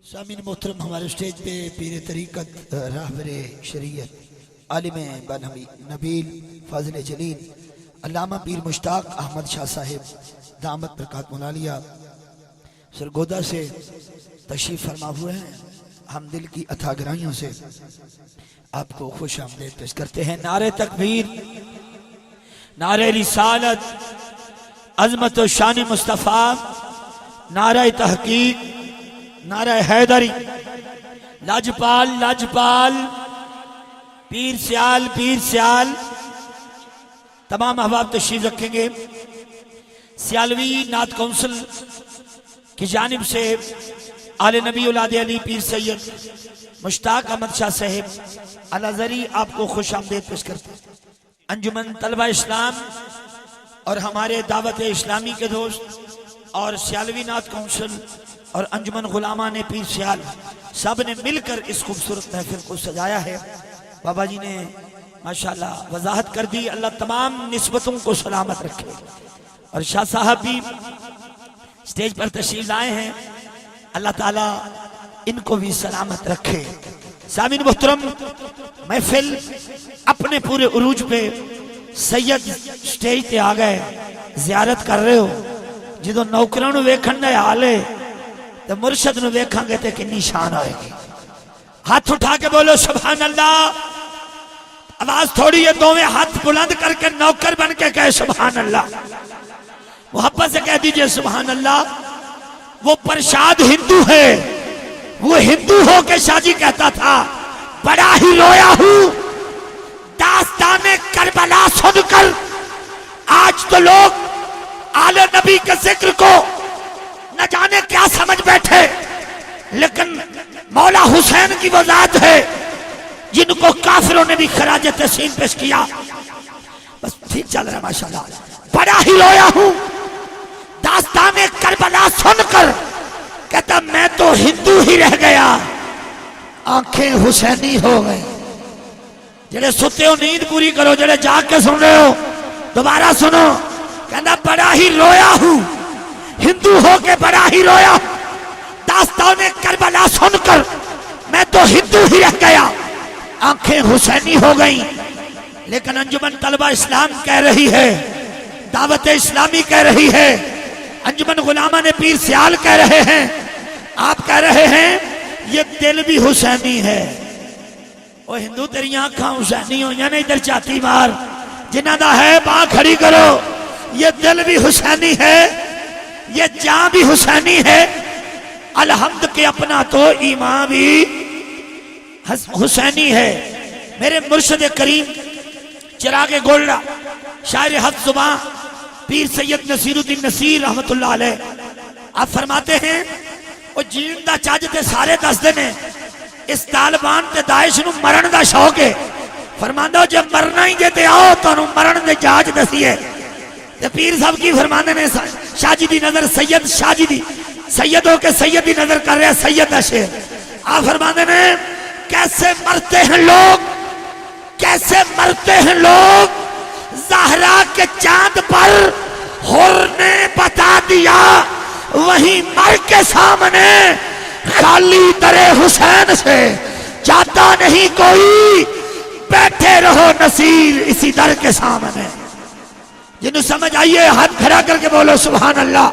سامعین محترم، ہمارے اسٹیج پہ پیر طریقت راہبر شریعت عالم بنہمی نبیل فاضل جلیل علامہ پیر مشتاق احمد شاہ صاحب دامت برکات منالیہ سرگودا سے تشریف فرما ہوئے ہیں۔ ہم دل کی اتھا گرائیوں سے آپ کو خوش آمدید پیش کرتے ہیں۔ نعرہ تکبیر، نعرہ رسالت، عظمت و شان مصطفیٰ، نعرہ تحقیق، نعرہ حیدری، لاجپال لاجپال، پیر سیال پیر سیال، تمام احباب تشریف رکھیں گے۔ سیالوی نعت کونسل کی جانب سے آل نبی اولاد علی پیر سید مشتاق احمد شاہ صاحب الازہری آپ کو خوش آمدید پیش کرتے ہیں۔ انجمن طلبہ اسلام اور ہمارے دعوت اسلامی کے دوست اور سیالوی نعت کونسل اور انجمن غلامان پیر سیال سب نے مل کر اس خوبصورت محفل کو سجایا ہے۔ بابا جی نے ماشاءاللہ وضاحت کر دی، اللہ تمام نسبتوں کو سلامت رکھے، اور شاہ صاحب بھی سٹیج پر تشریف لائے ہیں، اللہ تعالیٰ ان کو بھی سلامت رکھے۔ سامعین محترم، محفل اپنے پورے عروج پہ سید سٹیج تے آ گئے، زیارت کر رہے ہو، جدو نوکروں نو ویکھن دے حالے تو مرشد نو ویکھاں گے تے کنی شان آئے گی۔ ہاتھ اٹھا کے بولو سبحان اللہ، آواز تھوڑی ہے، دوویں ہاتھ بلند کر کے نوکر بن کے کہے سبحان اللہ، محبت سے کہہ دیجئے سبحان اللہ۔ وہ پرشاد ہندو ہے، وہ ہندو ہو کے شاہ جی کہتا تھا بڑا ہی رویا ہوں داستان کربلا سن کر۔ آج تو لوگ آل نبی کے ذکر کو نہ جانے کیا سمجھ بیٹھے، لیکن مولا حسین کی وہ ذات ہے جن کو کافروں نے بھی خراج تحسین پیش کیا۔ بس ٹھیک چل رہا ہے ماشاءاللہ۔ بڑا ہی رویا ہوں داستان کربلا سن کر، کہتا میں تو ہندو ہی رہ گیا، آنکھیں حسینی ہو گئی۔ جڑے ستے ہو نیند پوری کرو، جڑے جاگ کے سن رہے ہو دوبارہ سنو۔ کہنا بڑا ہی رویا ہوں، ہندو ہو کے بڑا ہی رویا، داستان کربلا سن کر میں تو ہندو ہی رہ گیا، آنکھیں حسینی ہو گئیں۔ لیکن انجمن طلبہ اسلام کہہ رہی ہے، دعوت اسلامی کہہ رہی ہے، انجمن غلامان پیر سیال کہہ رہے ہیں، آپ کہہ رہے ہیں یہ دل بھی حسینی ہے۔ او ہندو تیری آنکھاں حسینی ہو یا نہیں، ادھر چاتی مار، جنہ دا ہے باں کھڑی کرو۔ یہ دل بھی حسینی ہے، یہ جاں بھی حسینی ہے، الحمد کے اپنا تو ایمان بھی حسینی ہے۔ میرے مرشد کریم چراغ گولڑا شاعر حق زباں پیر سید نصیر الدین نصیر رحمت اللہ علیہ، آپ فرماتے ہیں وہ جین دا چاج تے سارے دس دینے، اس طالبان تے داعش نو مرن دا شوق ہے۔ فرماندہ جب مرنا ہی جے آؤ تو انہوں مرن دے جاج دسی ہے۔ تے پیر صاحب کی فرماندے نے شاہ جی دی نظر سید شاہ جی دی سید ہو کے سید دی نظر کر رہے ہیں، سید دا شیر۔ آپ فرماندے نے کیسے مرتے ہیں لوگ، کیسے مرتے ہیں لوگ، زہرا کے چاند پر حر نے بتا دیا، وہیں مر کے سامنے خالی در حسین سے جاتا نہیں کوئی، بیٹھے رہو نصیر اسی در کے سامنے۔ جنہوں سمجھ آئیے ہاتھ کھڑا کر کے بولو سبحان اللہ۔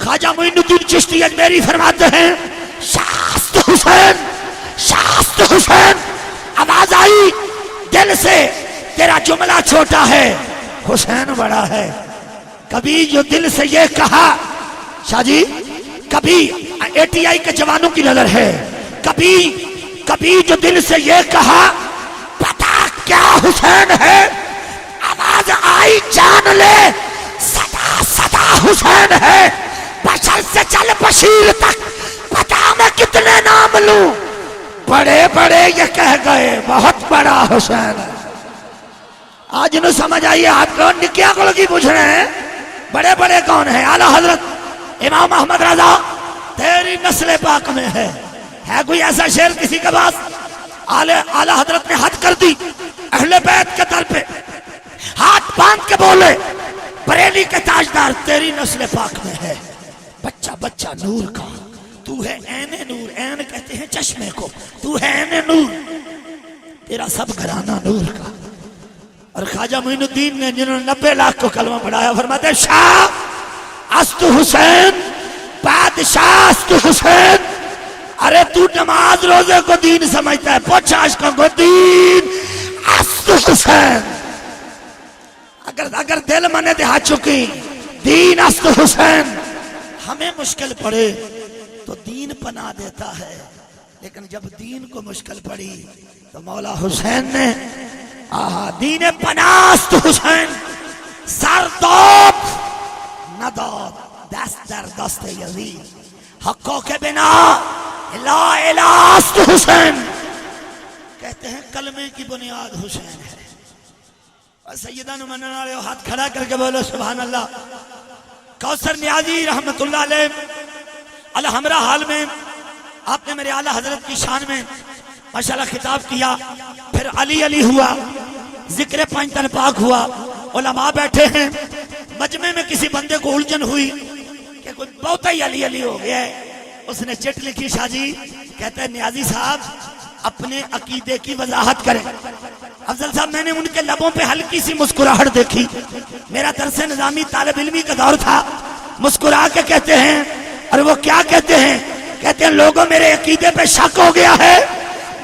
خواجہ معین الدین چشتی اجمیری فرماتے ہیں شاست حسین، شاست حسین۔ آواز آئی دل سے، تیرا جملہ چھوٹا ہے حسین بڑا ہے۔ کبھی جو دل سے یہ کہا شاہ جی، کبھی ATI کے جوانوں کی نظر ہے، کبھی جو دل سے یہ کہا پتا کیا حسین ہے، آواز آئی جان لے صدا صدا حسین ہے۔ بشر سے چل بشیر تک پتا میں کتنے نام لوں، بڑے بڑے یہ کہہ گئے بہت بڑا حسین ہے۔ آج انہوں سمجھ آئیے آپ کو نکیاں کو لگی پوچھ رہے ہیں بڑے بڑے کون ہیں؟ اعلیٰ حضرت امام احمد رضا تیری نسل پاک میں ہے کوئی ایسا شعر کسی کے پاس؟ اعلیٰ حضرت نے حد کر دی، اہل بیت کے در پہ ہاتھ باندھ کے بولے بریلی کے تاجدار تیری نسل پاک میں ہے، بچہ بچہ نور کا تو ہے عین نور، عین کہتے ہیں چشمے کو، تو ہے عین نور، تیرا سب گھرانہ نور کا۔ اور خواجہ معین الدین نے جنہوں نے 90 لاکھ کو کلمہ پڑھایا فرماتے ہیں شاہ است حسین، بادشاہ است حسین۔ ارے تو نماز روزے کو دین سمجھتا ہے، پوچھ عاشقوں کو دین است حسین۔ اگر دل منے دہا چکی دین است حسین۔ ہمیں مشکل پڑے تو دین پناہ دیتا ہے، لیکن جب دین کو مشکل پڑی تو مولا حسین نے دین پناہ است حسین، سر داد نداد دست در دست یزید، حقوں کے بنا لا الہ است حسین۔ کہتے ہیں کلمے کی بنیاد حسین ہے۔ اور سیدہ نماننے والے ہاتھ کھڑا کر کے بولو سبحان اللہ۔ کوثر نیازی رحمت اللہ علیہ الحمرہ حال میں آپ نے میرے اعلیٰ حضرت کی شان میں ماشاءاللہ خطاب کیا، پھر علی علی ہوا، ذکر پنجتن پاک ہوا، علماء بیٹھے ہیں، مجمع میں کسی بندے کو الجھن ہوئی کہ کوئی بہت ہی علی علی ہو گیا ہے، اس نے چٹ لکھی شاہ جی، کہتا ہے نیازی صاحب اپنے عقیدے کی وضاحت کریں۔ افضل صاحب میں نے ان کے لبوں پہ ہلکی سی مسکراہٹ دیکھی، میرا درس نظامی طالب علمی کا دور تھا، مسکرا کے کہتے ہیں، اور وہ کیا کہتے ہیں؟ کہتے ہیں لوگوں میرے عقیدے پہ شک ہو گیا ہے،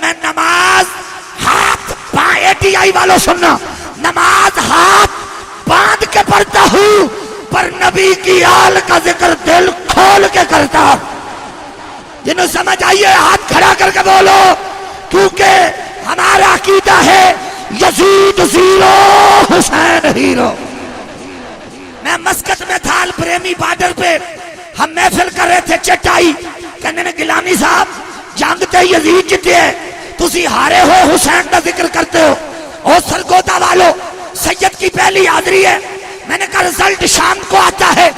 میں نماز ہاتھ ATI والوں سننا، نماز ہاتھ باندھ کے پڑھتا ہوں، پر نبی کی آل کا ذکر دل کھول کے کرتا۔ جنہوں سمجھ آئیے ہاتھ کھڑا کر کے بولو، کیونکہ ہمارا عقیدہ ہے یزید زیرو حسین ہیرو۔ میں مسکت میں تھا الپریمی بارڈر پہ، ہم محفل کر رہے تھے، چٹائی کہنے نے گیلانی صاحب جنگ تے یزید جتے ہیں، تسی ہارے ہو حسین کا ذکر کرتے ہو۔ اور سرگودا والو سید کی پہلی حاضری ہے، میں نے کہا رزلٹ شام کو آتا ہے،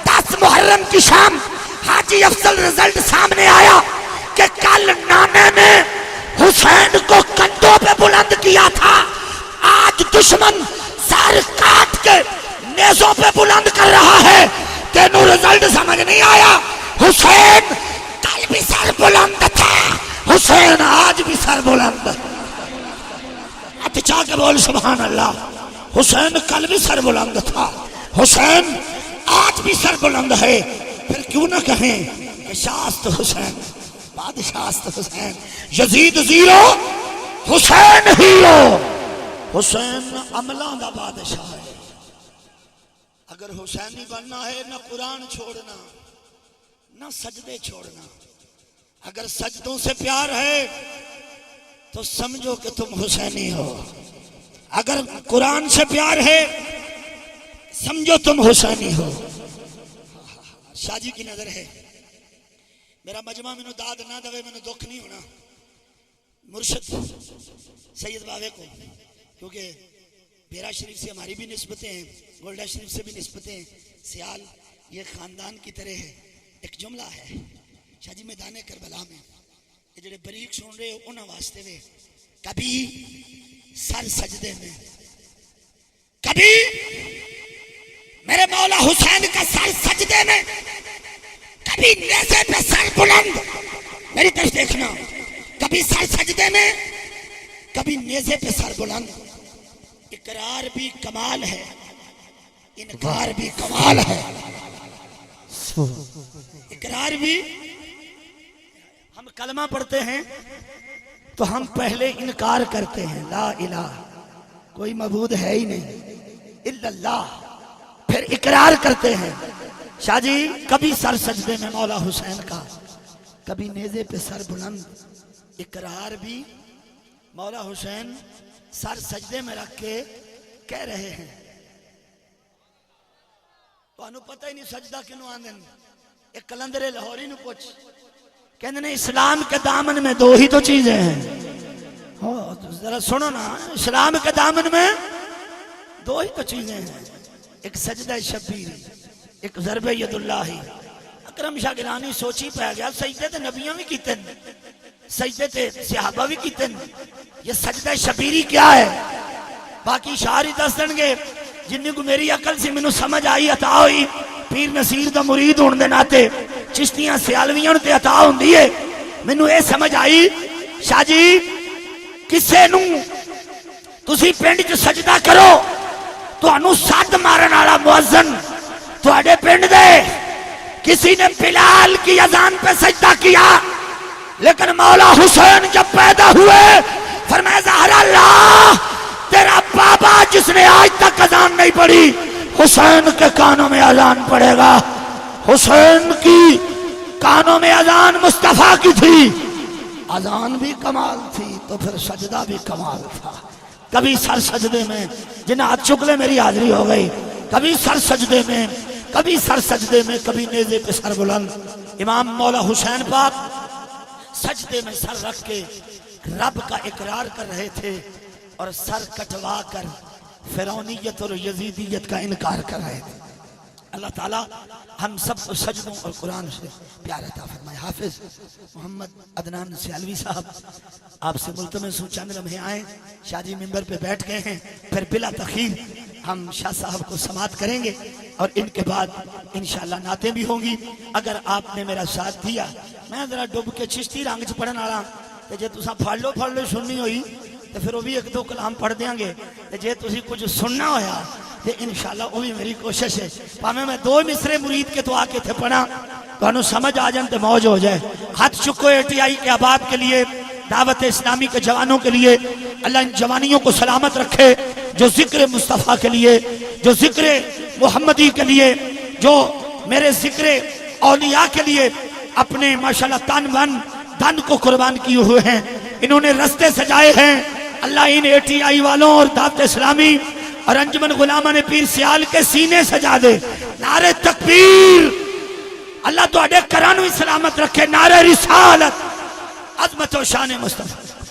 10 محرم کی شام حاجی افضل رزلٹ سامنے آیا کہ کل نانے نے حسین کو کندھوں پہ بلند کیا تھا، آج دشمن سر کاٹ کے نیزوں پہ بلند کر رہا ہے، تینوں رزلٹ سمجھ نہیں آیا؟ حسین کل بھی سر بلند تھا، حسین آج بھی سر بلند۔ چاہ کے بول سبحان اللہ۔ حسین کل بھی سر بلند تھا، حسین آج بھی سر بلند ہے، پھر کیوں نہ کہیں کہ شاست حسین، بادشاست حسین، یزید زیرو حسین ہیرو۔ حسین عملوں دا بادشاہ ہے۔ اگر حسینی بننا ہے نہ قرآن چھوڑنا نہ سجدے چھوڑنا۔ اگر سجدوں سے پیار ہے تو سمجھو کہ تم حسینی ہو، اگر قرآن سے پیار ہے سمجھو تم حسینی ہو۔ شاہ جی کی نظر ہے، میرا مجمع میں داد نہ دوے میں دکھ نہیں ہونا مرشد سید باوے کو، کیونکہ بیرا شریف سے ہماری بھی نسبتیں ہیں، گولڈا شریف سے بھی نسبتیں ہیں، سیال یہ خاندان کی طرح ہے۔ ایک جملہ ہے شاہ جی میدان کربلا میں، یہ جڑے بریک سن رہے ہو انہاں واسطے میں، کبھی سر سجدے میں، کبھی میرے مولا حسین کا سر سجدے میں، کبھی نیزے پہ سر بلند، میری طرف دیکھنا، کبھی سر سجدے میں کبھی نیزے پہ سر بلند۔ اقرار بھی کمال ہے، انکار بھی کمال ہے۔ اقرار بھی، ہم کلمہ پڑھتے ہیں تو ہم پہلے انکار کرتے ہیں، لا الہ کوئی معبود ہے ہی نہیں الا اللہ، پھر اقرار کرتے ہیں۔ شاہ جی کبھی سر سجدے میں مولا حسین کا، کبھی نیزے پہ سر بلند، اقرار بھی مولا حسین سر سجدے میں رکھ کے کہہ رہے ہیں۔ تو انہوں پتہ ہی نہیں سجدہ کنوں آندن، ایک کلندر لاہوری نو پوچھ، کہنے نے اسلام کے دامن میں دو ہی تو چیزیں ہیں، ذرا سنو نا، اسلام کے دامن میں دو ہی تو چیزیں ہیں، ایک سجدہ شبیر، ایک ضرب ید اللہ۔ اکرم شاہ گیلانی سوچی پہ گیا، سجدے تے نبیوں بھی کیتے ہیں، سجدے تے صحابہ بھی کیتے ہیں، یہ سجدہ شبیری کیا ہے؟ باقی شاعری دس دن گے جنہیں کو میری عقل سے منو سمجھ آئی عطا ہوئی، پیر نصیر دا مرید ہونے دے ناتے چشتیاں سیالویاں تے عطا ہوندی ہے مینوں اے سمجھ آئی شاہ جی کسے نوں تسی پنڈ چ سجدہ کرو تانوں سات مارن والا مؤذن تواڈے پنڈ دے کسی نے بلال کی اذان پہ سجدہ کیا لیکن مولا حسین جب پیدا ہوئے فرمایا زہرا اللہ تیرا بابا جس نے آج تک اذان نہیں پڑھی حسین کے کانوں میں اذان پڑے گا حسین کی کانوں میں اذان مصطفیٰ کی تھی اذان بھی کمال تھی تو پھر سجدہ بھی کمال تھا کبھی سر سجدے میں جنہیں ہاتھ چک لے میری حاضری ہو گئی کبھی سر سجدے میں کبھی سر سجدے میں کبھی نیزے پہ سر بلند امام مولا حسین پاک سجدے میں سر رکھ کے رب کا اقرار کر رہے تھے اور سر کٹوا کر فرعونیت اور یزیدیت کا انکار کر رہے تھے اللہ تعالیٰ ہم سب کو سجدوں اور قرآن سے پیار عطا فرمائے حافظ محمد عدنان سیالوی صاحب آپ سے ملتمس ہوں چند لمحے آئیں شاہ جی ممبر پہ بیٹھ گئے ہیں پھر بلا تخیر ہم شاہ صاحب کو سماعت کریں گے اور ان کے بعد انشاءاللہ نعتیں بھی ہوں گی اگر آپ نے میرا ساتھ دیا میں ذرا ڈب کے چشتی رنگ چ پڑھن والا تے جے تساں پڑھ لو سننی ہوئی تے پھر وہ بھی ایک دو کلام پڑھ دیاں گے تے جے تسی کچھ سننا ہویا تے انشاءاللہ وہ بھی میری کوشش ہے پاویں میں دو مصرے مرید کے تو آ کے تھے پڑھا تو انہوں سمجھ آ جائیں تے موج ہو جائے ہاتھ چکو ATI کے احباب کے لیے دعوت اسلامی کے جوانوں کے لیے اللہ ان جوانیوں کو سلامت رکھے جو ذکر مصطفیٰ کے لیے جو ذکر محمدی کے لیے جو میرے ذکر اولیاء کے لیے اپنے ماشاءاللہ تن من دن کو قربان کیے ہوئے ہیں انہوں نے رستے سجائے ہیں اللہ ان ATI والوں اور دعوت اسلامی اور انجمن غلامان پیر سیال کے سینے سجا دے نعرہ تکبیر اللہ تو اڈے کرانوی سلامت رکھے نعرہ رسالت عظمت و شان مصطفیٰ